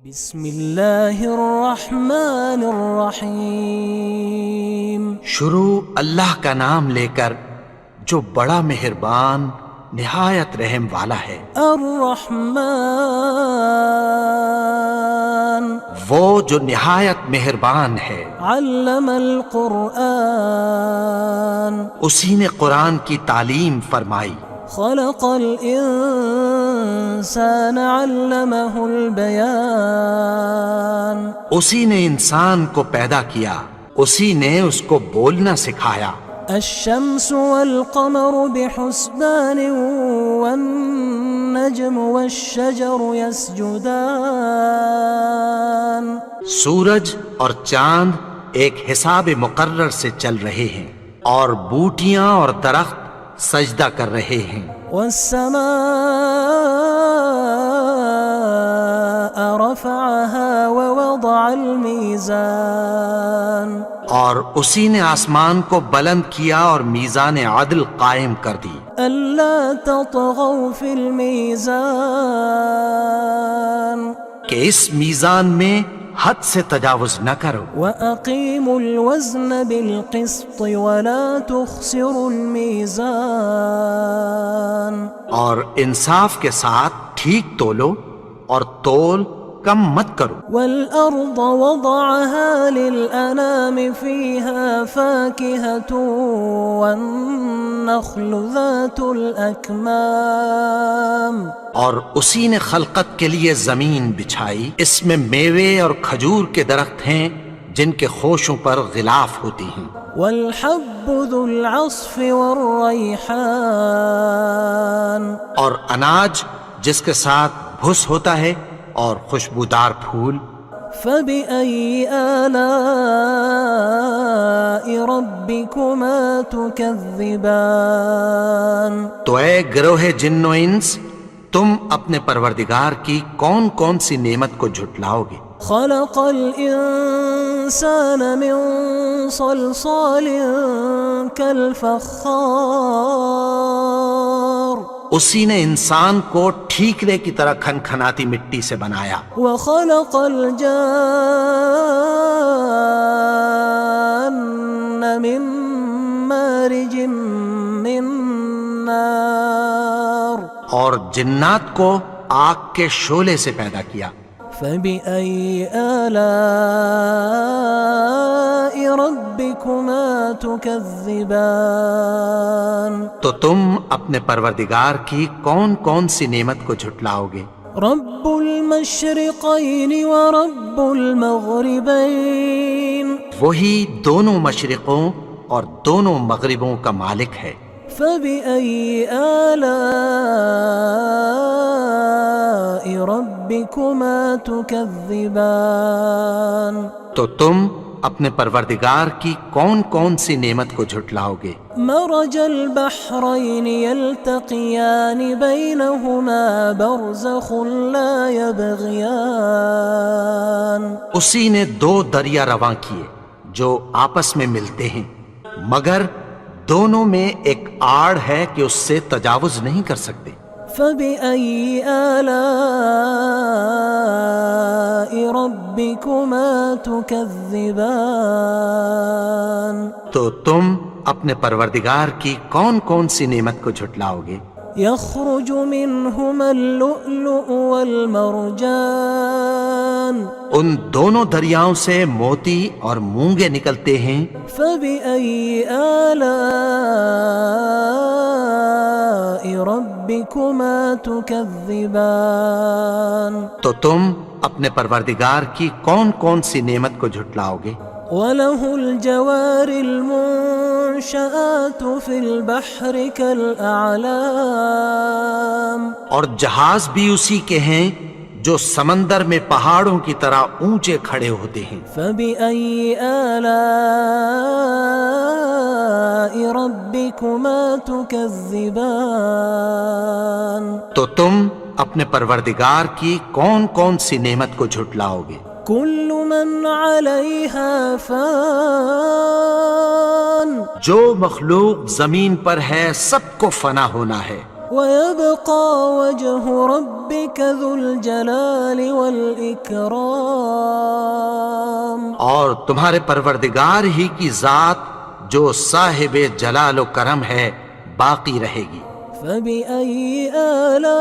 بسم اللہ الرحمن الرحیم۔ شروع اللہ کا نام لے کر جو بڑا مہربان نہایت رحم والا ہے۔ الرحمن وہ جو نہایت مہربان ہے۔ علم القرآن اسی نے قرآن کی تعلیم فرمائی۔ خلق الانسان علمہ البیان اسی نے انسان کو پیدا کیا، اسی نے اس کو بولنا سکھایا۔ الشمس والقمر بحسبان والنجم والشجر يسجدان سورج اور چاند ایک حساب مقرر سے چل رہے ہیں، اور بوٹیاں اور درخت سجدہ کر رہے ہیں۔ والسماء رفعها ووضع الميزان اور اسی نے آسمان کو بلند کیا اور میزان عدل قائم کر دی۔ ألا تطغوا في الميزان کہ اس میزان میں حد سے تجاوز نہ کرو۔ وأقيموا الوزن بالقسط ولا تخسروا الميزان اور انصاف کے ساتھ ٹھیک تولو اور تول کم مت کرو۔ والأرض وضعها للأنام فيها فاكهة والنخل ذات الأكمام اور اسی نے خلقت کے لیے زمین بچھائی، اس میں میوے اور کھجور کے درخت ہیں جن کے خوشوں پر غلاف ہوتی ہیں۔ والحب ذو العصف والریحان اور اناج جس کے ساتھ بھس ہوتا ہے اور خوشبودار پھول۔ فبأي آلاء ربكما تكذبان تو اے گروہ جن و انس، تم اپنے پروردگار کی کون کون سی نعمت کو جھٹلاؤ گے؟ خلق الإنسان من صلصال كالفخار اسی نے انسان کو ٹھیکرے کی طرح کھنکھناتی مٹی سے بنایا۔ وخلق الجان من مارج من نار اور جنات کو آگ کے شعلے سے پیدا کیا۔ فبأي آلاء ربكما تكذبان تو تم اپنے پروردگار کی کون کون سی نعمت کو جھٹلاؤ گے؟ رب المشرقين ورب المغربين وہی دونوں مشرقوں اور دونوں مغربوں کا مالک ہے۔ فبأي آلاء ربكما تكذبان تو تم اپنے پروردگار کی کون کون سی نعمت کو جھٹلاؤ گے؟ مرج البحرين يلتقيان بينهما برزخ لا يبغيان اسی نے دو دریا رواں کیے جو آپس میں ملتے ہیں، مگر دونوں میں ایک آڑ ہے کہ اس سے تجاوز نہیں کر سکتے۔ فبأي آلاء ربكما تكذبان تو تم اپنے پروردگار کی کون کون سی نعمت کو جھٹلاؤ گے؟ يخرج منهما اللؤلؤ والمرجان ان دونوں دریاؤں سے موتی اور مونگے نکلتے ہیں۔ فبأي آلاء ربكما تكذبان تو تم اپنے پروردگار کی کون کون سی نعمت کو جھٹلاؤ گے؟ وله الجوار المنشآت في البحر كالأعلام اور جہاز بھی اسی کے ہیں جو سمندر میں پہاڑوں کی طرح اونچے کھڑے ہوتے ہیں۔ فبأي آلاء ربكما تكذبان تو تم اپنے پروردگار کی کون کون سی نعمت کو جھٹلاؤ گے؟ كل من عليها فان جو مخلوق زمین پر ہے سب کو فنا ہونا ہے۔ ويبقى وجه ربك ذو الجلال والإكرام. اور تمہارے پروردگار ہی کی ذات جو صاحب جلال و کرم ہے باقی رہے گی. فبأي آلاء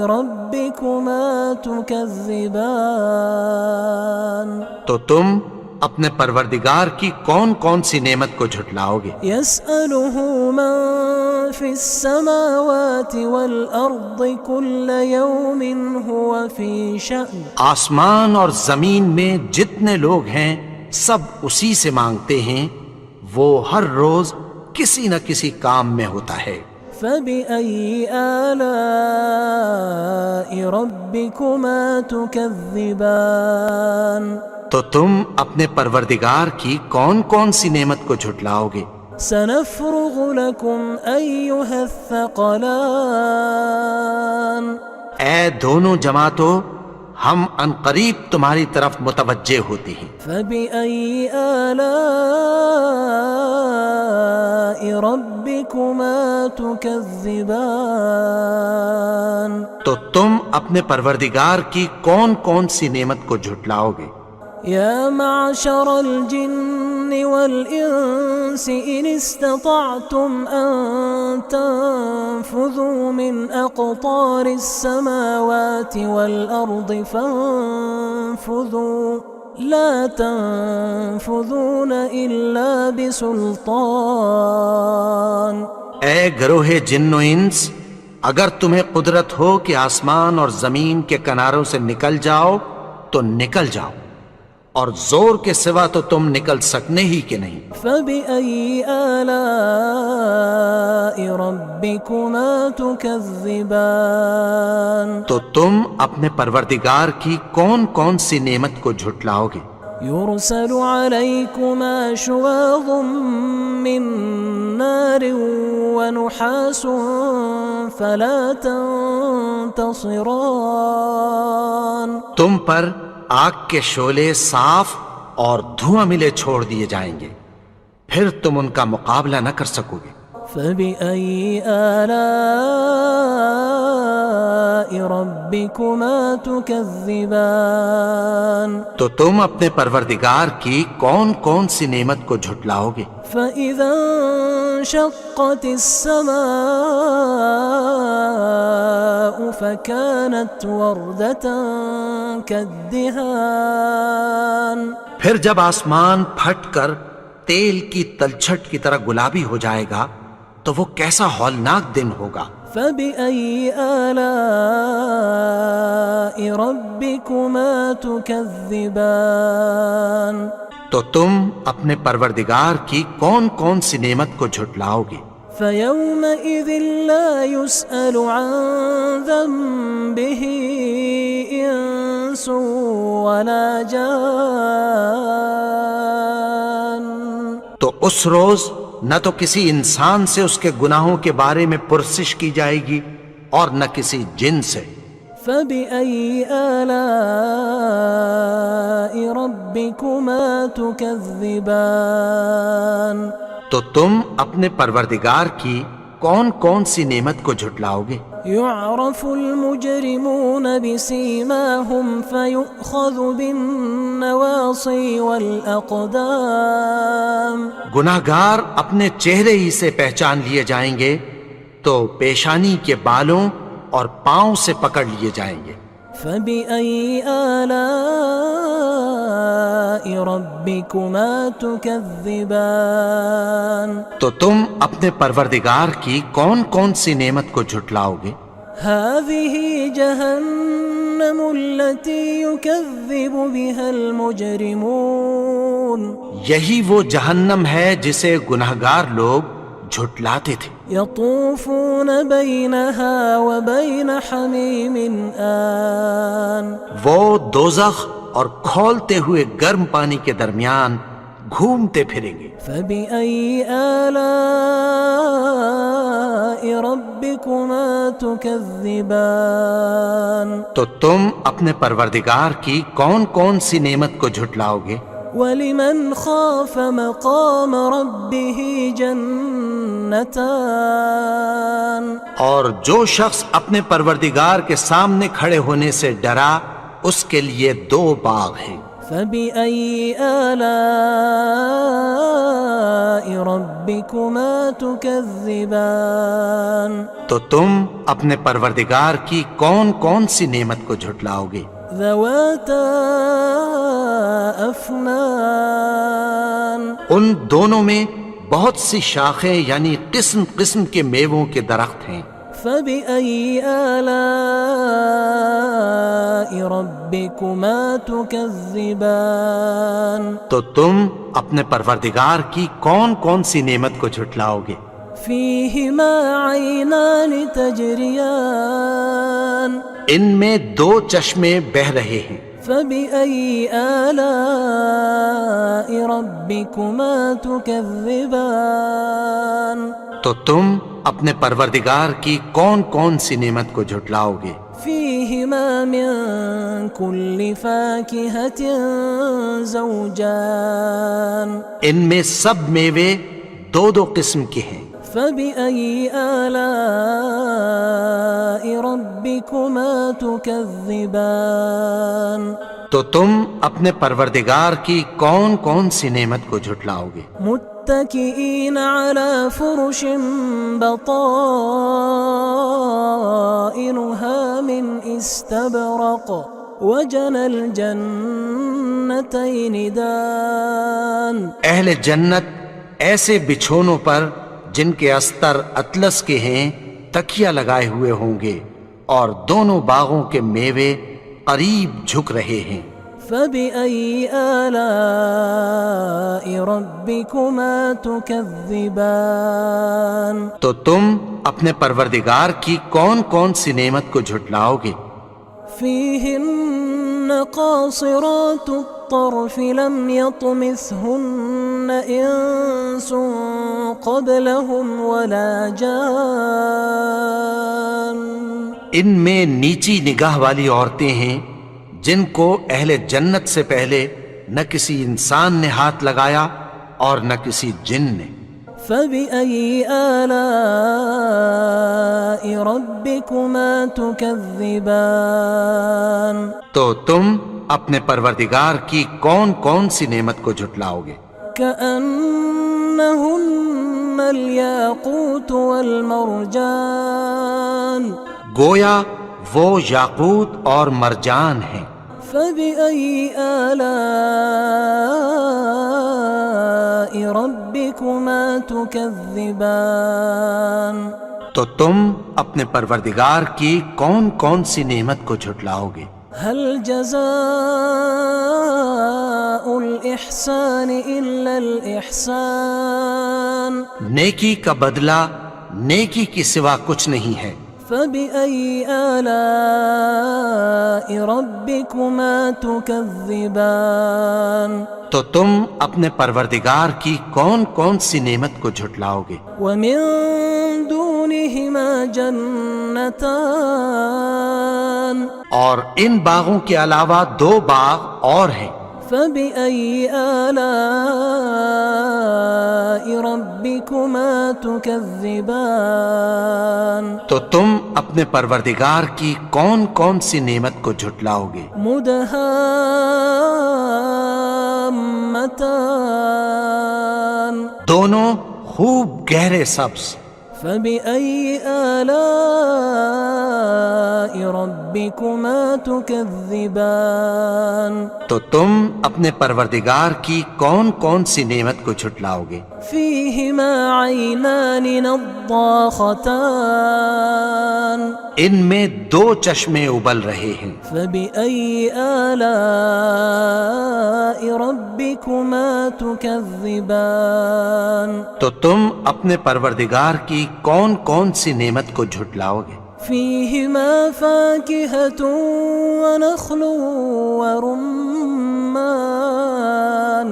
ربكما تكذبان. تو تم اپنے پروردگار کی کون کون سی نعمت کو جھٹلاؤ گے؟ يسأله من في السماوات والأرض كل يوم هو في شأن. آسمان اور زمین میں جتنے لوگ ہیں سب اسی سے مانگتے ہیں، وہ ہر روز کسی نہ کسی کام میں ہوتا ہے. فبأي آلاء ربكما تكذبان. تو تم اپنے پروردگار کی کون کون سی نعمت کو جھٹلاؤ گے؟ سنفرغ لكم أيها الثقلان. اے دونوں جماعتوں، ہم عنقریب تمہاری طرف متوجہ ہوتے ہیں. فبأي آلاء ربكما تكذبان. تو تم اپنے پروردگار کی کون کون سی نعمت کو جھٹلاؤ گے؟ يا معشر الجن والإنس إن استطعتم أن تنفذوا من أقطار السماوات والأرض فانفذوا لا تنفذون إلا بسلطان. اے گروہ جن و انس، اگر تمہیں قدرت ہو کہ آسمان اور زمین کے کناروں سے نکل جاؤ تو نکل جاؤ، اور زور کے سوا تو تم نکل سکنے ہی کہ نہیں. فبأي آلاء ربكما تكذبان. تو تم اپنے پروردگار کی کون کون سی نعمت کو جھٹلاؤ گے؟ يرسل عليكما شواظ من نار ونحاس فلا تنتصران. تم پر آگ کے شعلے صاف اور دھواں ملے چھوڑ دیے جائیں گے، پھر تم ان کا مقابلہ نہ کر سکو گے. فبأي آلاء ربكما تكذبان. تو تم اپنے پروردگار کی کون کون سی نعمت کو جھٹلاؤ گے؟ فإذا انشقت السماء فكانت وردة كالدهان. پھر جب آسمان پھٹ کر تیل کی تلچھٹ کی طرح گلابی ہو جائے گا تو وہ کیسا ہولناک دن ہوگا. فبأي آلاء ربكما تكذبان. تو تم اپنے پروردگار کی کون کون سی نعمت کو جھٹلاؤ گے؟ فيومئذ لا يسأل عن ذنبه إنس ولا جان. تو اس روز نہ تو کسی انسان سے اس کے گناہوں کے بارے میں پرسش کی جائے گی اور نہ کسی جن سے. فبأي آلاء ربكما تكذبان. تو تم اپنے پروردگار کی کون کون سی نعمت کو جھٹلاؤ گے؟ يعرف المجرمون بسيماهم فيؤخذ بالنواصي والأقدام. گناہگار اپنے چہرے ہی سے پہچان لیے جائیں گے تو پیشانی کے بالوں اور پاؤں سے پکڑ لیے جائیں گے. فبأي آلاء ربكما تكذبان. تو تم اپنے پروردگار کی کون کون سی نعمت کو جھٹلاؤ گے؟ هذه جهنم التي يكذب بها المجرمون. یہی وہ جہنم ہے جسے گناہگار لوگ جھٹلاتے تھے. يطوفون بينها وبين حميم آن. وہ دوزخ اور کھولتے ہوئے گرم پانی کے درمیان گھومتے پھریں گے. فبأي آلاء ربكما تكذبان. تو تم اپنے پروردگار کی کون کون سی نعمت کو جھٹلاؤ گے؟ وَلِمَنْ خَافَ مَقَامَ رَبِّهِ جَنَّتَانِ اور جو شخص اپنے پروردگار کے سامنے کھڑے ہونے سے ڈرا اس کے لیے 2 باغ ہیں۔ فَبِأَيِّ آلَاءِ رَبِّكُمَا تُكَذِّبَانِ تو تم اپنے پروردگار کی کون کون سی نعمت کو جھٹلاؤ گے؟ ذَوَاتَا أَفْنَانٍ ان دونوں میں بہت سی شاخیں یعنی قسم قسم کے میووں کے درخت ہیں۔ فَبِأَيِّ آلَاءِ رَبِّكُمَا تُكَذِّبَانِ تو تم اپنے پروردگار کی کون کون سی نعمت کو جھٹلاؤ گے؟ فِيهِمَا عَيْنَانِ تَجْرِيَانِ ان میں 2 چشمے بہہ رہے ہیں۔ فَبِأَيِّ آلَاءِ رَبِّكُمَا تُكَذِّبَانِ تو تم اپنے پروردگار کی کون کون سی نعمت کو جھٹلاؤ گے؟ فِيهِمَا مِن كُلِّ فَاكِهَةٍ زَوْجَانِ ان میں سب میوے 2 قسم کے ہیں۔ فَبِأَيِّ آلَاءِ رَبِّكُمَا تُكَذِّبَانِ تو تم اپنے پروردگار کی کون کون سی نعمت کو جھٹلاؤ گے؟ متكئين على فرش بطائنها من استبرق وجنى الجنتين دان اہل جنت ایسے بچھونوں پر جن کے استر اطلس کے ہیں تکیہ لگائے ہوئے ہوں گے اور دونوں باغوں کے میوے قریب جھک رہے ہیں۔ فَبِأَيِّ آلَاءِ رَبِّكُمَا تُكَذِّبَانِ تو تم اپنے پروردگار کی کون کون سی نعمت کو جھٹلاؤ گے؟ فِيهِنَّ قَاصِرَاتُ الطَّرْفِ لَمْ يَطْمِثْهُنَّ إِنسٌ قَبْلَهُمْ وَلَا جَانٌّ ان میں نیچی نگاہ والی عورتیں ہیں جن کو اہل جنت سے پہلے نہ کسی انسان نے ہاتھ لگایا اور نہ کسی جن نے۔ فَبِأَيِّ آلَاءِ رَبِّكُمَا تُكَذِّبَانِ تو تم اپنے پروردگار کی کون کون سی نعمت کو جھٹلاؤ گے؟ كَأَنَّهُنَّ الْيَاقُوتُ وَالْمَرْجَانُ گویا وہ یاقوت اور مرجان ہیں۔ فَبِأَيِّ آلَاءِ رَبِّكُمَا تُكَذِّبَانِ تو تم اپنے پروردگار کی کون کون سی نعمت کو جھٹلاؤ گے؟ هَلْ جَزَاءُ الْإِحْسَانِ إِلَّا الْإِحْسَانُ نیکی کا بدلہ نیکی کی سوا کچھ نہیں ہے۔ فَبِأَيِّ آلَاءِ رَبِّكُمَا تُكَذِّبَانِ تو تم اپنے پروردگار کی کون کون سی نعمت کو جھٹلاؤ گے؟ وَمِن دُونِهِمَا جَنَّتَانِ اور ان باغوں کے علاوہ 2 باغ اور ہیں۔ فَبِأَيِّ آلَاءِ رَبِّكُمَا تُكَذِّبَانِ تو تم اپنے پروردگار کی کون کون سی نعمت کو جھٹلاؤ گے؟ مُدْهَامَّتَانِ دونوں خوب گہرے سبز۔ فَبِأَيِّ آلَاءِ رَبِّكُمَا تُكَذِّبَانِ تو تم اپنے پروردگار کی کون کون سی نعمت کو جھٹلاؤ گے؟ فِيهِمَا عَيْنَانِ نَضَّاخَتَانِ ان میں 2 چشمے ابل رہے ہیں۔ فَبِأَيِّ آلَاءِ رَبِّكُمَا تُكَذِّبَانِ تو تم اپنے پروردگار کی کون کون سی نعمت کو جھٹلاؤ گے؟ فِيهِمَا فَاكِهَةٌ وَنَخْلٌ وَرُمَّانٌ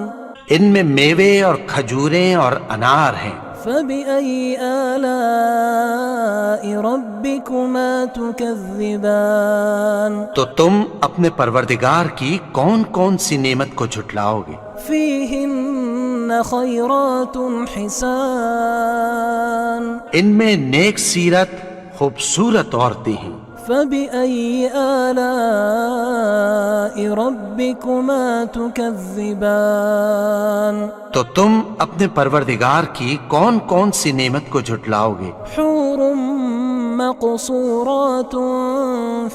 ان میں میوے اور کھجوریں اور انار ہیں۔ فبأي آلاء ربكما تكذبان تو تم اپنے پروردگار کی کون کون سی نعمت کو جھٹلاؤ گے؟ فيهن خيرات حسان ان میں نیک سیرت خوبصورت عورتیں ہیں۔ فبأي آلاء ربكما تكذبان تو تم اپنے پروردگار کی کون کون سی نعمت کو جھٹلاؤ گے؟ حور مقصورات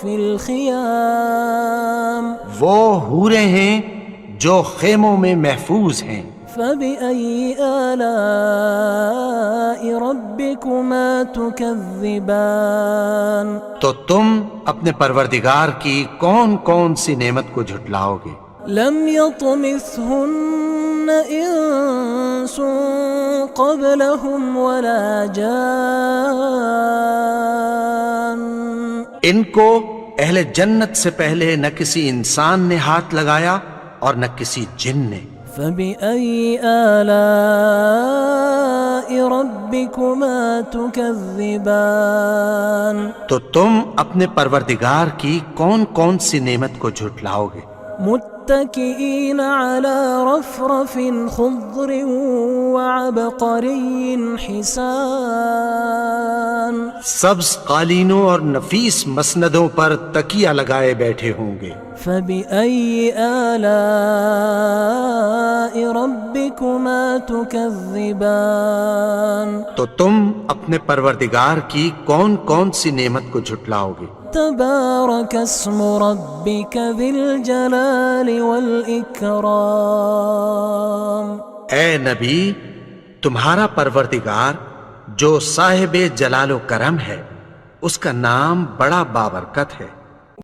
في الخيام وہ حوریں ہیں جو خیموں میں محفوظ ہیں۔ فبأي آلاء ربكما تكذبان تو تم اپنے پروردگار کی کون کون سی نعمت کو جھٹلاؤ گے؟ لم يطمثهن إنس قبلهم ولا جان ان کو اہل جنت سے پہلے نہ کسی انسان نے ہاتھ لگایا اور نہ کسی جن نے۔ فبأي آلاء ربكما تكذبان تو تم اپنے پروردگار کی کون کون سی نعمت کو جھٹلاؤ گے؟ متكئين على رفرف خضر وعبقري حسان سبز قالینوں اور نفیس مسندوں پر تکیہ لگائے بیٹھے ہوں گے۔ فبأي آلاء ربكما تكذبان تو تم اپنے پروردگار کی کون کون سی نعمت کو جھٹلاؤ گے؟ تبارك اسم ربك ذي الجلال والإكرام اے نبی، تمہارا پروردگار جو صاحب جلال و کرم ہے، اس کا نام بڑا بابرکت ہے۔